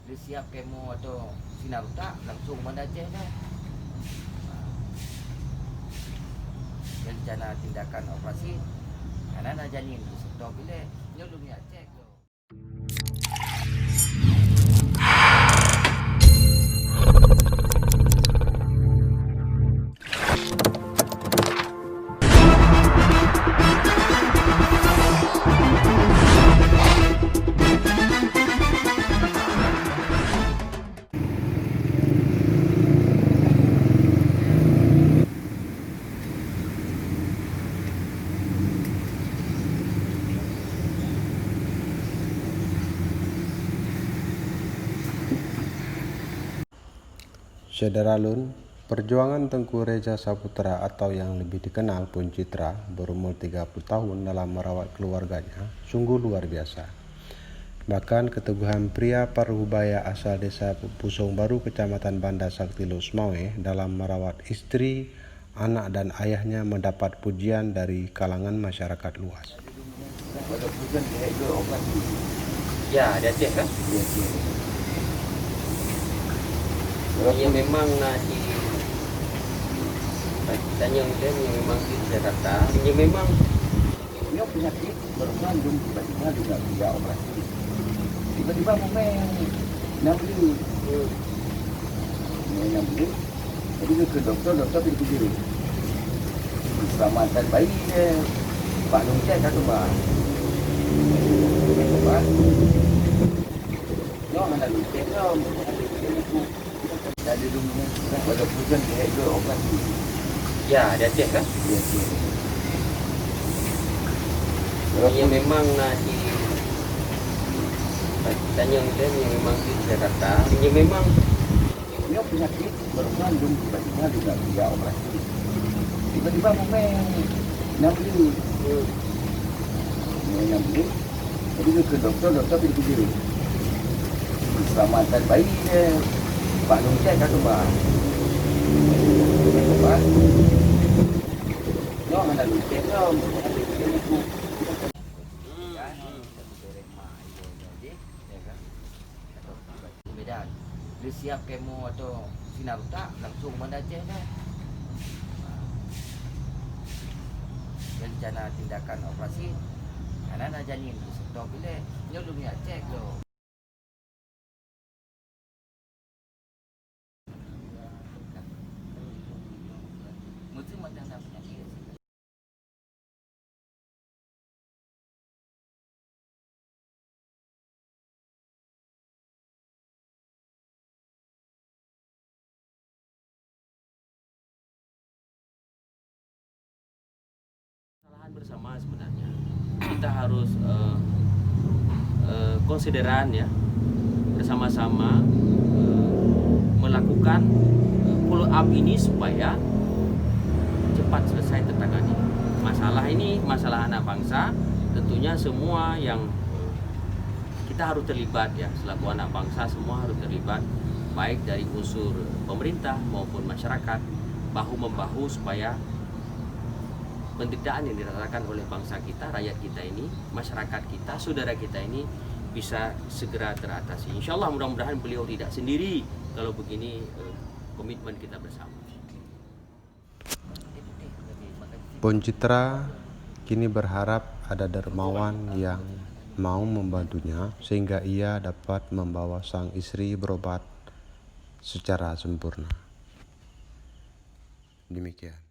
dia siap kemo atau sinar tak langsung Banda Aceh dah. Rencana tindakan operasi karena nak janin di sektor bila nyolong ni Aceh tu. Syederalun, perjuangan Tengku Reza Saputra atau yang lebih dikenal Pun Citra berumur 30 tahun dalam merawat keluarganya sungguh luar biasa. Bahkan keteguhan pria Parubaya asal desa Pusong Baru, Kecamatan Banda Sakti Lusmawe dalam merawat istri, anak dan ayahnya mendapat pujian dari kalangan masyarakat luas. Ya, ada cek kan? Ya, cek. Yang memang nak tanya dia yang memang di Jakarta, yang memang Dia penyakit barusan belum tiba-tiba juga dia operasi. Tiba-tiba momen 6 beli. Momen 6 beli. Jadi dia ke doktor pergi keselamatan bayi dia. Pak Long cek kata bang. Pak. Yo mana lu cek yo. Ada rumahnya. Walaupun kan dia itu operasi. ya ada cek kan? Ya, cek. Yang memang nak tanya dia yang memang di Jakarta, yang memang Dia penyakit barusan belum tiba-tiba juga dia operasi. Tiba-tiba momen 6 beli. Momen 6 beli. Jadi dia ke doktor pergi keselamatan bayi dia. Pak Long cek kata bang. Pak. Yo mana lu cek yo. Beda. Dia siap kemo atau sinar tak langsung Banda Aceh dah. Rencana tindakan operasi karena nak janin di sektor bila nyolong ni Aceh tu. Mesti macam nak penyakit. kesalahan bersama sebenarnya. Kita harus konsideran ya bersama-sama melakukan follow up ini supaya cepat selesai tertangani. Masalah ini masalah anak bangsa, tentunya semua yang kita harus terlibat ya, selaku anak bangsa semua harus terlibat, baik dari unsur pemerintah maupun masyarakat, bahu-membahu supaya penderitaan yang dirasakan oleh bangsa kita, rakyat kita ini, masyarakat kita, saudara kita ini bisa segera teratasi. Insya Allah mudah-mudahan beliau tidak sendiri kalau begini komitmen kita bersama. Pun Citra kini berharap ada dermawan yang mau membantunya sehingga ia dapat membawa sang istri berobat secara sempurna. Demikian.